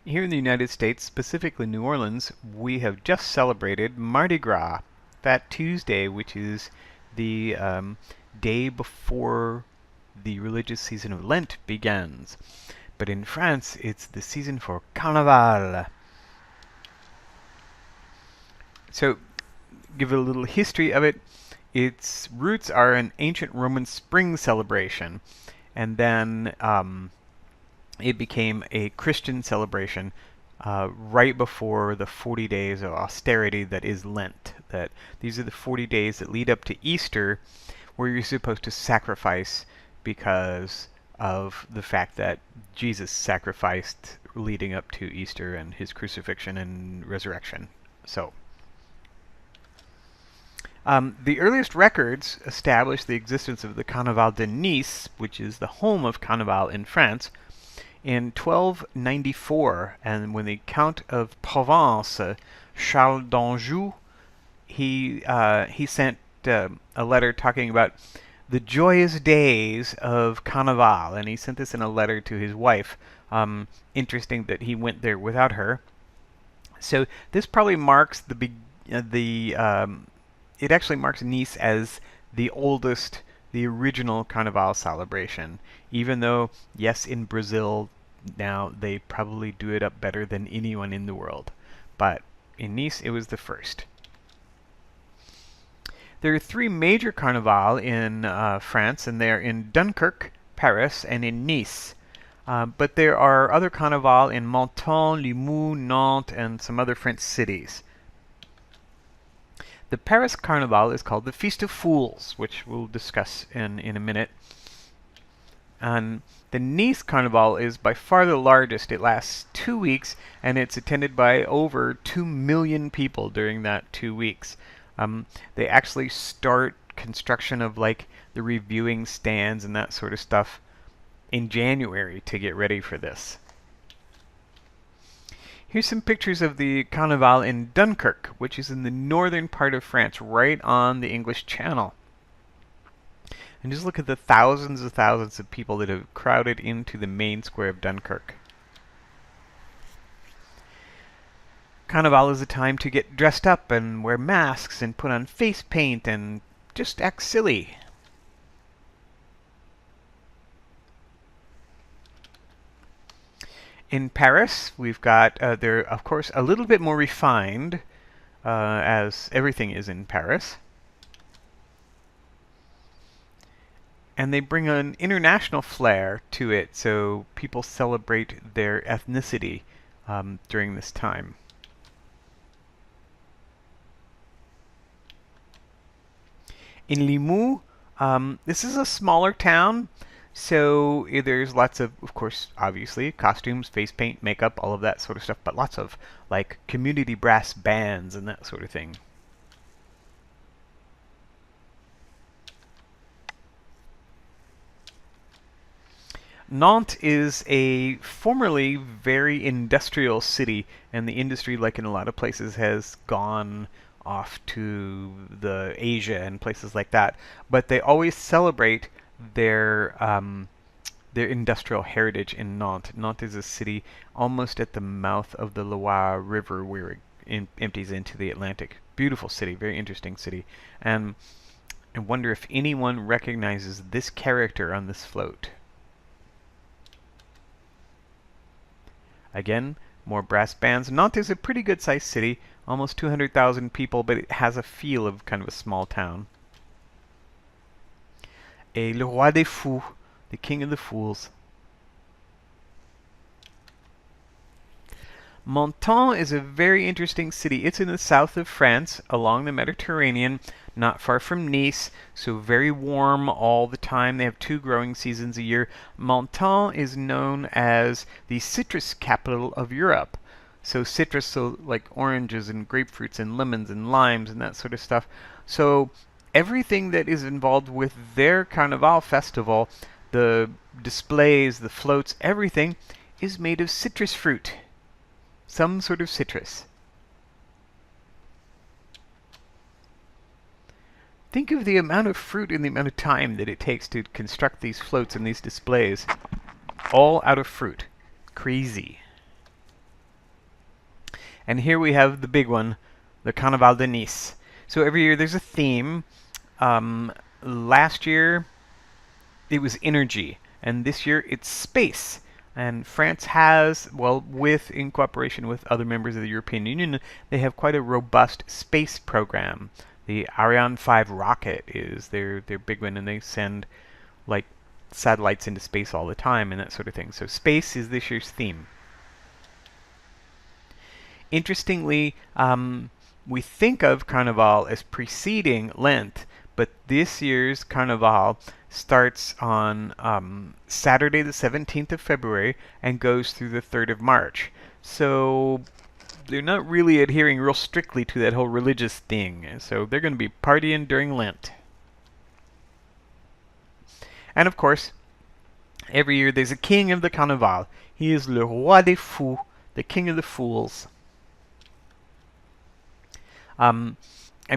Here in the United States, specifically New Orleans, we have just celebrated Mardi Gras, Fat Tuesday, which is the day before the religious season of Lent begins. But in France, it's the season for Carnavale. So, give a little history of it. Its roots are an ancient Roman spring celebration, and then it became a Christian celebration right before the 40 days of austerity that is Lent. That these are the 40 days that lead up to Easter, where you're supposed to sacrifice because of the fact that Jesus sacrificed leading up to Easter and his crucifixion and resurrection. So, the earliest records establish the existence of the Carnaval de Nice, which is the home of Carnaval in France, in 1294, and when the Count of Provence, Charles d'Anjou, he sent a letter talking about the joyous days of Carnaval, and he sent this in a letter to his wife. Interesting that he went there without her. So this probably marks it actually marks Nice as the oldest, the original Carnival celebration. Even though, yes, in Brazil now they probably do it up better than anyone in the world. But in Nice, it was the first. There are three major Carnival in France, and they're in Dunkirk, Paris, and in Nice. But there are other Carnival in Menton, Limoux, Nantes, and some other French cities. The Paris Carnival is called the Feast of Fools, which we'll discuss in a minute. And the Nice Carnival is by far the largest. It lasts 2 weeks, and it's attended by over 2 million people during that 2 weeks. They actually start construction of like the reviewing stands and that sort of stuff in January to get ready for this. Here's some pictures of the Carnival in Dunkirk, which is in the northern part of France, right on the English Channel. And just look at the thousands of people that have crowded into the main square of Dunkirk. Carnival is a time to get dressed up and wear masks and put on face paint and just act silly. In Paris, we've got, they're of course a little bit more refined, as everything is in Paris. And they bring an international flair to it, so people celebrate their ethnicity during this time. In Limoux, this is a smaller town, so there's lots of course, obviously, costumes, face paint, makeup, all of that sort of stuff, but lots of like community brass bands and that sort of thing. Nantes is a formerly very industrial city, and the industry, like in a lot of places, has gone off to the Asia and places like that. But they always celebrate their industrial heritage in Nantes. Nantes is a city almost at the mouth of the Loire River, where it empties into the Atlantic. Beautiful city, very interesting city, and I wonder if anyone recognizes this character on this float. Again, more brass bands. Nantes is a pretty good sized city, almost 200,000 people, but it has a feel of kind of a small town. Et le roi des fous, the king of the fools. Menton is a very interesting city. It's in the south of France, along the Mediterranean, not far from Nice, so very warm all the time. They have 2 growing seasons a year. Menton is known as the citrus capital of Europe. So citrus, so like oranges and grapefruits and lemons and limes and that sort of stuff. So everything that is involved with their Carnival festival, the displays, the floats, everything is made of citrus fruit. Some sort of citrus. Think of the amount of fruit and the amount of time that it takes to construct these floats and these displays. All out of fruit. Crazy. And here we have the big one, the Carnaval de Nice. So every year there's a theme. Last year it was energy, and this year it's space. And France has, well, in cooperation with other members of the European Union, they have quite a robust space program. The Ariane 5 rocket is their big one, and they send like satellites into space all the time and that sort of thing. So space is this year's theme. Interestingly, we think of Carnival as preceding Lent, but this year's Carnival starts on Saturday the 17th of February and goes through the 3rd of March. So they're not really adhering real strictly to that whole religious thing. So they're going to be partying during Lent. And of course, every year there's a king of the Carnaval. He is le roi des fous, the king of the fools. I'm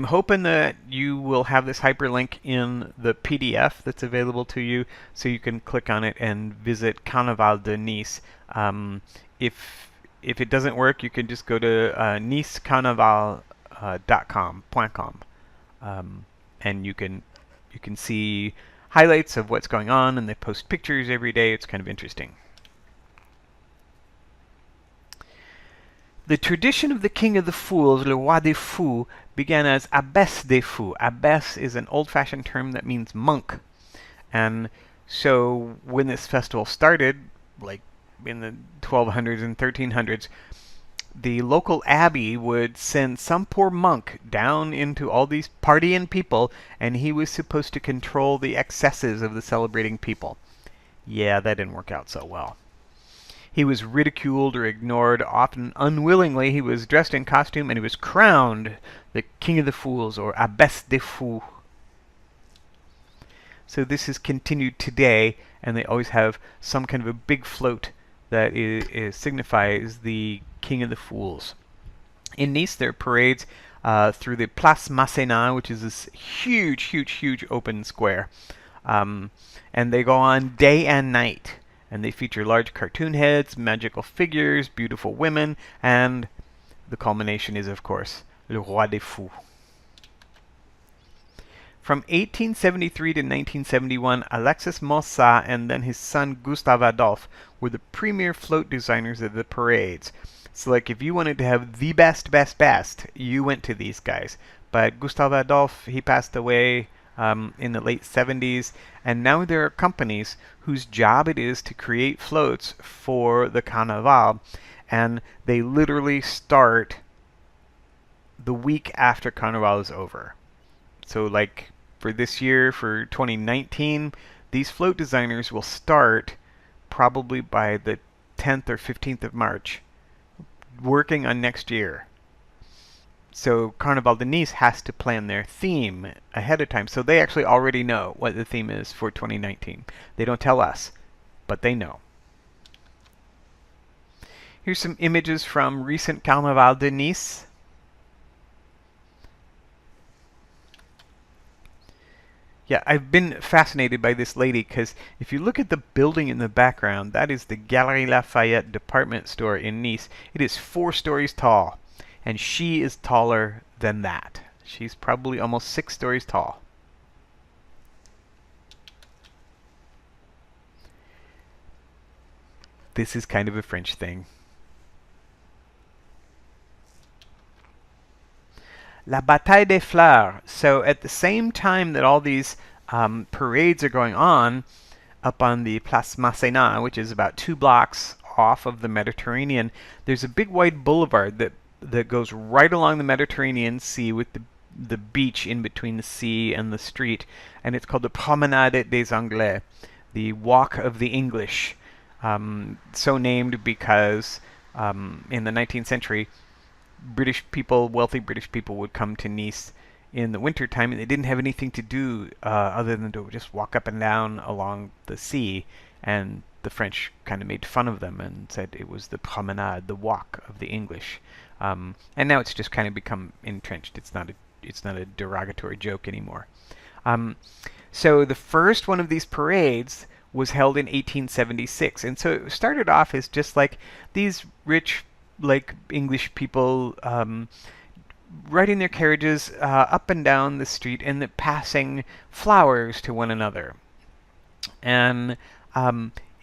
hoping that you will have this hyperlink in the PDF that's available to you, so you can click on it and visit Carnaval de Nice. If it doesn't work, you can just go to nicecarnaval.com, and you can see highlights of what's going on, and they post pictures every day. It's kind of interesting. The tradition of the King of the Fools, le roi des fous, began as abbesse des fous. Abbesse is an old-fashioned term that means monk. And so when this festival started, like in the 1200s and 1300s, the local abbey would send some poor monk down into all these partying people, and he was supposed to control the excesses of the celebrating people. Yeah, that didn't work out so well. He was ridiculed or ignored, often unwillingly. He was dressed in costume, and he was crowned the King of the Fools, or Abbesse des Fous. So this is continued today, and they always have some kind of a big float that signifies the King of the Fools. In Nice, there are parades through the Place Masséna, which is this huge, huge, huge open square. And they go on day and night. And they feature large cartoon heads, magical figures, beautiful women, and the culmination is, of course, le roi des fous. From 1873 to 1971, Alexis Mossat and then his son Gustave Adolphe were the premier float designers of the parades. So like if you wanted to have the best, you went to these guys. But Gustave Adolphe, he passed away in the late 70s, and now there are companies whose job it is to create floats for the Carnaval, and they literally start the week after Carnaval is over. So like for this year, for 2019, these float designers will start probably by the 10th or 15th of March, working on next year. So Carnaval de Nice has to plan their theme ahead of time. So they actually already know what the theme is for 2019. They don't tell us, but they know. Here's some images from recent Carnaval de Nice. Yeah, I've been fascinated by this lady because if you look at the building in the background, that is the Galeries Lafayette department store in Nice. It is 4 stories tall. And she is taller than that. She's probably almost 6 stories tall. This is kind of a French thing. La Bataille des Fleurs. So at the same time that all these parades are going on, up on the Place Masséna, which is about 2 blocks off of the Mediterranean, there's a big wide boulevard that goes right along the Mediterranean Sea with the beach in between the sea and the street, and it's called the Promenade des Anglais, the Walk of the English, so named because in the 19th century, British people, wealthy British people, would come to Nice in the winter time, and they didn't have anything to do other than to just walk up and down along the sea, and the French kind of made fun of them and said it was the promenade, the walk of the English. And now it's just kind of become entrenched. It's not a derogatory joke anymore. So the first one of these parades was held in 1876, and so it started off as just like these rich like English people riding their carriages up and down the street and passing flowers to one another. And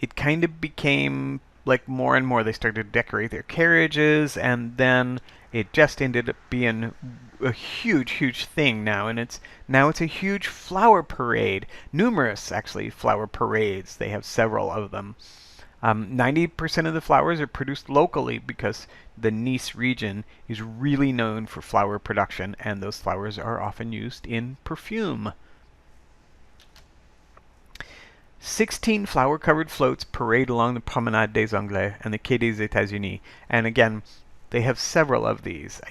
it kind of became like more and more they started to decorate their carriages, and then it just ended up being a huge thing now, and it's a huge flower parade. Numerous, actually, flower parades. They have several of them. 90% of the flowers are produced locally because the Nice region is really known for flower production, and those flowers are often used in perfume. 16 flower-covered floats parade along the Promenade des Anglais and the Quai des États-Unis. And again, they have several of these.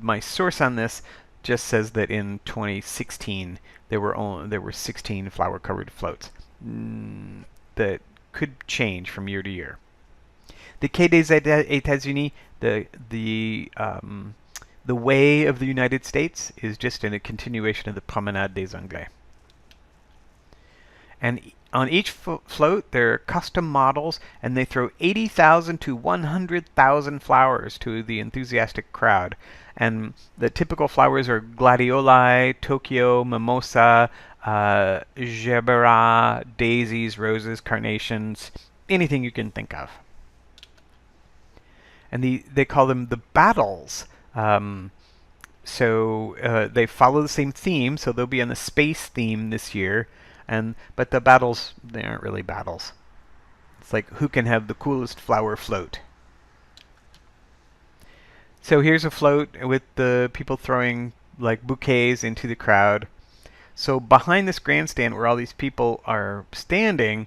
My source on this just says that in 2016 there were 16 flower-covered floats. That could change from year to year. The Quai des États-Unis, the way of the United States, is just in a continuation of the Promenade des Anglais. And on each float, there are custom models, and they throw 80,000 to 100,000 flowers to the enthusiastic crowd. And the typical flowers are gladioli, Tokyo, mimosa, gerbera, daisies, roses, carnations, anything you can think of. And they call them the battles. So they follow the same theme, so they'll be on the space theme this year. But the battles, they aren't really battles. It's like who can have the coolest flower float. So here's a float with the people throwing like bouquets into the crowd. So behind this grandstand where all these people are standing,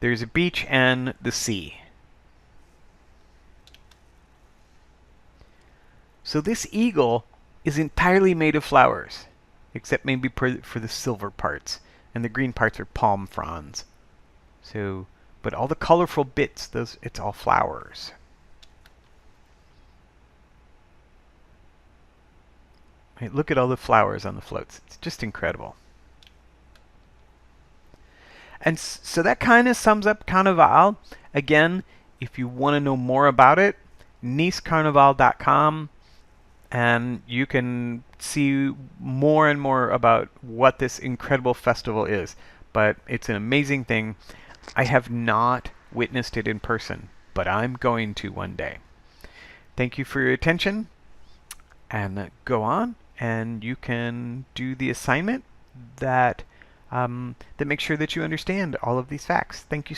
there's a beach and the sea. So this eagle is entirely made of flowers, except maybe for the silver parts. And the green parts are palm fronds. So, but all the colorful bits, it's all flowers. Right, look at all the flowers on the floats. It's just incredible. And so that kind of sums up Carnavale. Again, if you want to know more about it, nicecarnaval.com. And you can see more and more about what this incredible festival is. But it's an amazing thing. I have not witnessed it in person, but I'm going to one day. Thank you for your attention, and go on, and you can do the assignment that makes sure that you understand all of these facts. Thank you.